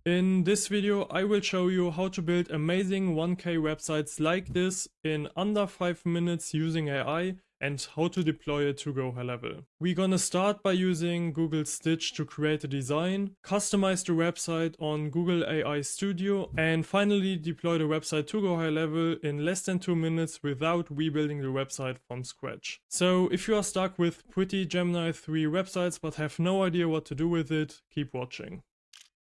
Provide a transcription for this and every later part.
In this video, I will show you how to build amazing 1K websites like this in under 5 minutes using AI and how to deploy it to GoHighLevel. We're gonna start by using Google Stitch to create a design, customize the website on Google AI Studio, and finally deploy the website to GoHighLevel in less than 2 minutes without rebuilding the website from scratch. So if you are stuck with pretty Gemini 3 websites but have no idea what to do with it, keep watching.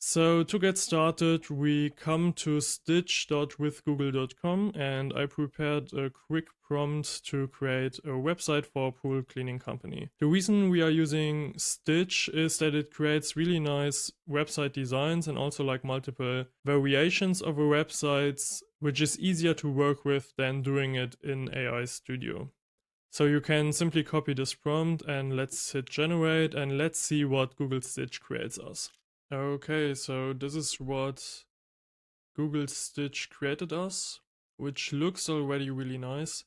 So to get started, we come to stitch.withgoogle.com and I prepared a quick prompt to create a website for a pool cleaning company. The reason we are using Stitch is that it creates really nice website designs and also like multiple variations of a website, which is easier to work with than doing it in AI Studio. So you can simply copy this prompt and let's hit generate and let's see what Google Stitch creates us. Okay, so this is what Google Stitch created us, which looks already really nice.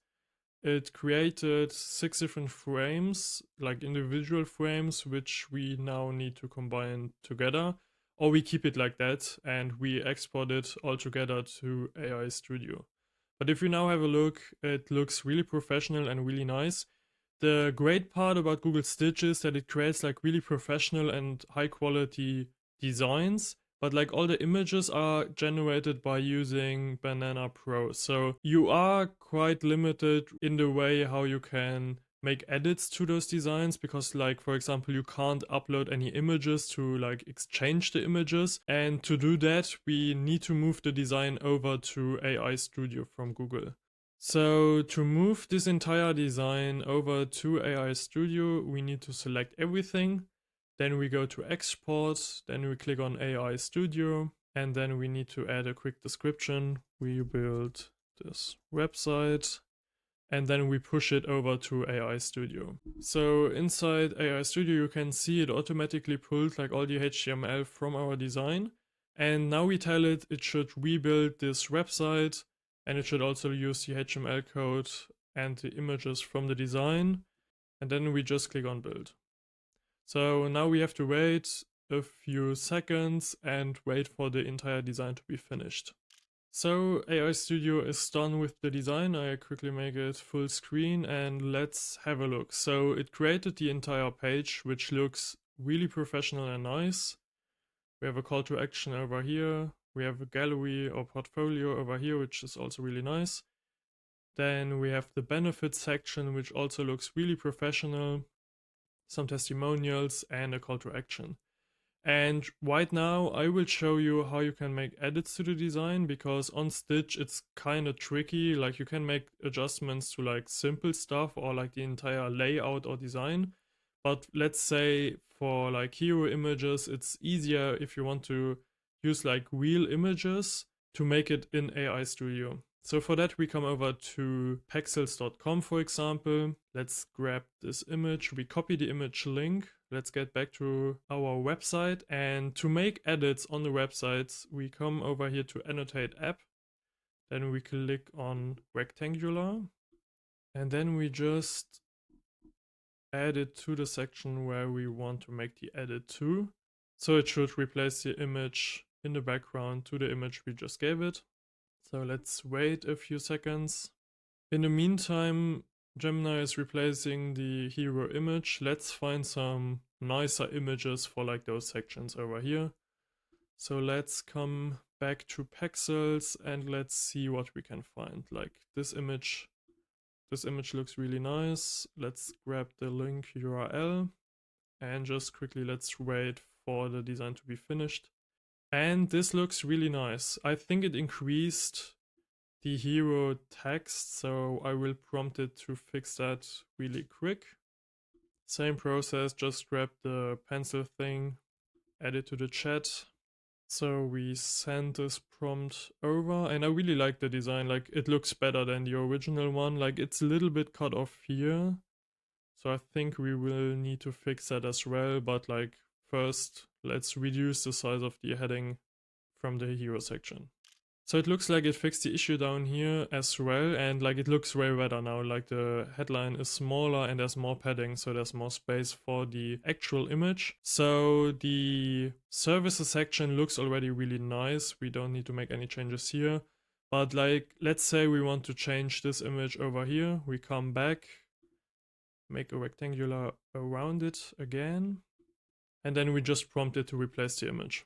It created 6 different frames, like individual frames, which we now need to combine together, or we keep it like that and we export it all together to AI Studio. But if you now have a look, it looks really professional and really nice. The great part about Google Stitch is that it creates like really professional and high quality designs, but like all the images are generated by using Banana Pro. So you are quite limited in the way how you can make edits to those designs, because like for example you can't upload any images to like exchange the images, and to do that we need to move the design over to AI Studio from Google. So to move this entire design over to AI Studio, we need to select everything. Then we go to export, then we click on AI Studio, and then we need to add a quick description. We build this website, and then we push it over to AI Studio. So inside AI Studio, you can see it automatically pulled like all the HTML from our design. And now we tell it should rebuild this website, and it should also use the HTML code and the images from the design. And then we just click on build. So now we have to wait a few seconds and wait for the entire design to be finished. So AI Studio is done with the design. I quickly make it full screen and let's have a look. So it created the entire page, which looks really professional and nice. We have a call to action over here. We have a gallery or portfolio over here, which is also really nice. Then we have the benefits section, which also looks really professional. Some testimonials and a call to action. And right now I will show you how you can make edits to the design, because on Stitch it's kind of tricky. Like you can make adjustments to like simple stuff or like the entire layout or design. But let's say for like hero images, it's easier if you want to use like real images to make it in AI Studio. So for that we come over to pexels.com, for example. Let's grab this image, we copy the image link. Let's get back to our website, and to make edits on the website, we come over here to annotate app. Then we click on rectangular, and then we just add it to the section where we want to make the edit to. So it should replace the image in the background to the image we just gave it. So let's wait a few seconds. In the meantime, Gemini is replacing the hero image. Let's find some nicer images for like those sections over here. So let's come back to Pexels and let's see what we can find. Like this image looks really nice. Let's grab the link URL and just quickly let's wait for the design to be finished. And this looks really nice. I think it increased the hero text, so I will prompt it to fix that really quick. Same process, just grab the pencil thing, add it to the chat. So we send this prompt over, and I really like the design. Like it looks better than the original one. Like it's a little bit cut off here, so I think we will need to fix that as well. But like first, let's reduce the size of the heading from the hero section. So it looks like it fixed the issue down here as well, and like it looks way better now. Like the headline is smaller and there's more padding, so there's more space for the actual image. So the services section looks already really nice. We don't need to make any changes here. But like, let's say we want to change this image over here. We come back, make a rectangular around it again, and then we just prompt it to replace the image.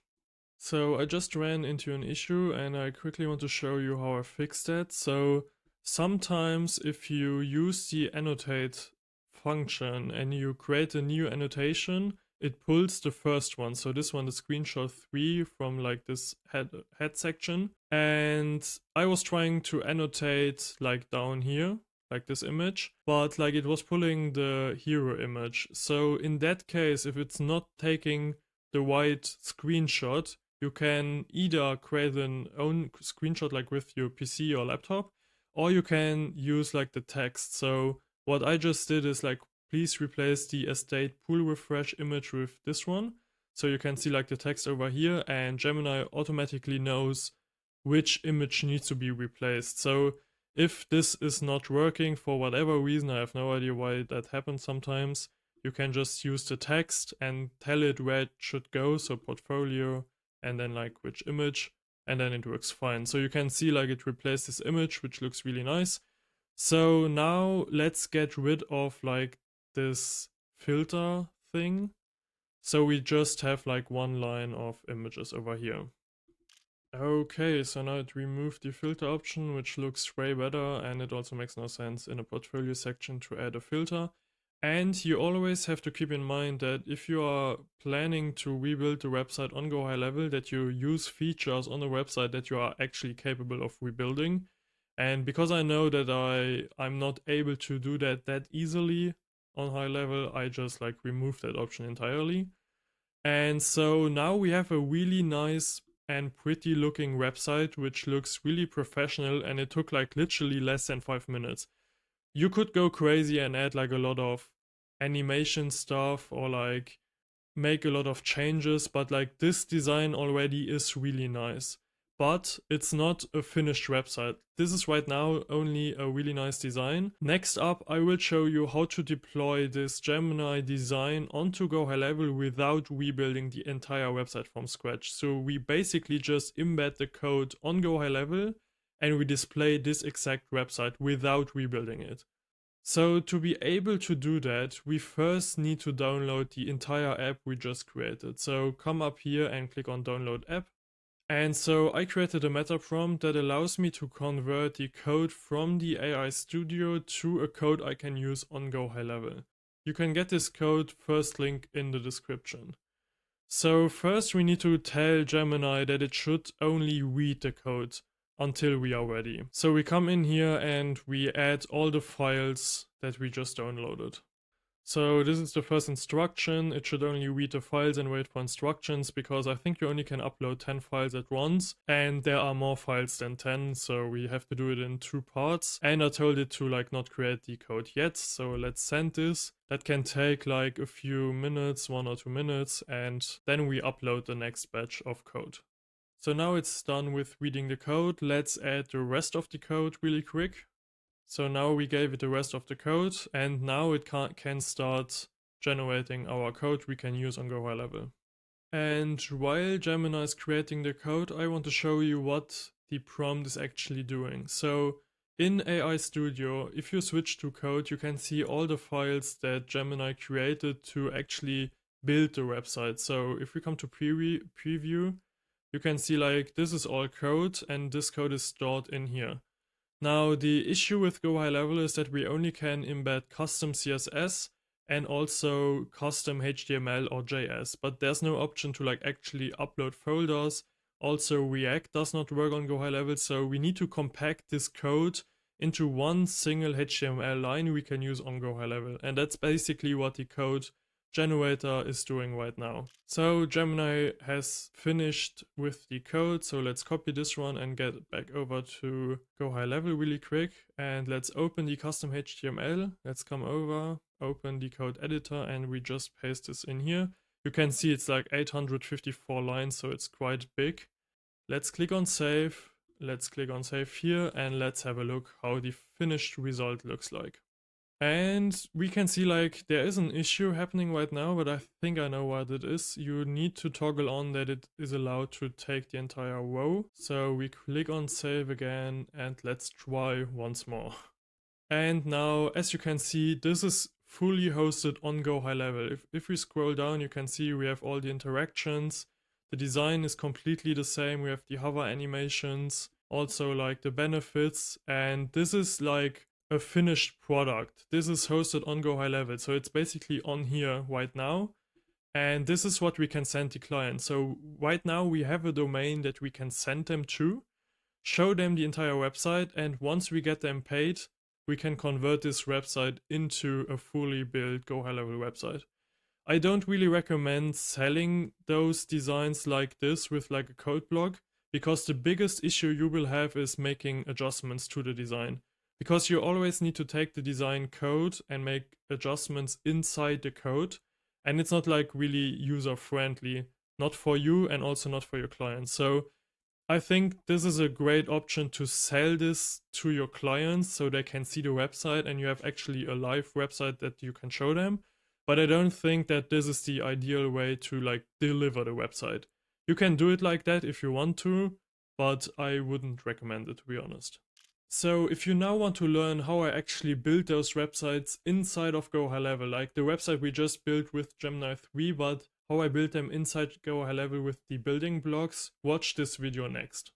So I just ran into an issue and I quickly want to show you how I fixed that. So sometimes if you use the annotate function and you create a new annotation, it pulls the first one. So this one, the screenshot 3 from like this head section. And I was trying to annotate like down here, like this image, but like it was pulling the hero image. So in that case, if it's not taking the right screenshot, you can either create an own screenshot like with your PC or laptop, or you can use like the text. So what I just did is like, please replace the estate pull refresh image with this one. So you can see like the text over here, and Gemini automatically knows which image needs to be replaced. So if this is not working for whatever reason, I have no idea why that happens sometimes, you can just use the text and tell it where it should go, so portfolio, and then like which image, and then it works fine. So you can see like it replaced this image, which looks really nice. So now let's get rid of like this filter thing. So we just have like one line of images over here. Okay, so now it removed the filter option, which looks way better, and it also makes no sense in a portfolio section to add a filter. And you always have to keep in mind that if you are planning to rebuild the website on GoHighLevel, that you use features on the website that you are actually capable of rebuilding. And because I know that I'm not able to do that easily on high level, I just like remove that option entirely. And so now we have a really nice and pretty looking website, which looks really professional, and it took like literally less than 5 minutes. You could go crazy and add like a lot of animation stuff or like make a lot of changes, but like this design already is really nice. But it's not a finished website. This is right now only a really nice design. Next up, I will show you how to deploy this Gemini design onto GoHighLevel without rebuilding the entire website from scratch. So we basically just embed the code on GoHighLevel and we display this exact website without rebuilding it. So to be able to do that, we first need to download the entire app we just created. So come up here and click on download app. And so I created a meta prompt that allows me to convert the code from the AI Studio to a code I can use on GoHighLevel. You can get this code, first link in the description. So first we need to tell Gemini that it should only read the code until we are ready. So we come in here and we add all the files that we just downloaded. So this is the first instruction. It should only read the files and wait for instructions, because I think you only can upload 10 files at once, and there are more files than 10, so we have to do it in 2 parts. And I told it to like not create the code yet, so let's send this. That can take like a few minutes, 1 or 2 minutes, and then we upload the next batch of code. So now it's done with reading the code. Let's add the rest of the code really quick. So now we gave it the rest of the code, and now it can start generating our code we can use on GoHighLevel. And while Gemini is creating the code, I want to show you what the prompt is actually doing. So in AI Studio, if you switch to code, you can see all the files that Gemini created to actually build the website. So if we come to preview, you can see like this is all code, and this code is stored in here. Now the issue with GoHighLevel is that we only can embed custom CSS and also custom HTML or JS, but there's no option to like actually upload folders. Also React does not work on GoHighLevel, so we need to compact this code into one single HTML line we can use on GoHighLevel, and that's basically what the code generator is doing right now. So Gemini has finished with the code, so let's copy this one and get back over to GoHighLevel really quick, and let's open the custom HTML. Let's come over, open the code editor, and we just paste this in here. You can see it's like 854 lines, so it's quite big. Let's click on save. let's click on save here and let's have a look how the finished result looks like. And we can see like there is an issue happening right now, but I think I know what it is. You need to toggle on that it is allowed to take the entire row. So we click on save again and let's try once more. And now, as you can see, this is fully hosted on GoHighLevel. If we scroll down, you can see we have all the interactions. The design is completely the same. We have the hover animations, also like the benefits, and this is like a finished product. This is hosted on GoHighLevel, so it's basically on here right now. And this is what we can send the client. So right now we have a domain that we can send them to, show them the entire website, and once we get them paid, we can convert this website into a fully built GoHighLevel website. I don't really recommend selling those designs like this with like a code block, because the biggest issue you will have is making adjustments to the design. Because you always need to take the design code and make adjustments inside the code, and it's not like really user friendly, not for you and also not for your clients. So I think this is a great option to sell this to your clients so they can see the website and you have actually a live website that you can show them. But I don't think that this is the ideal way to like deliver the website. You can do it like that if you want to, but I wouldn't recommend it, to be honest. So if you now want to learn how I actually build those websites inside of GoHighLevel, like the website we just built with Gemini 3, but how I build them inside GoHighLevel with the building blocks, watch this video next.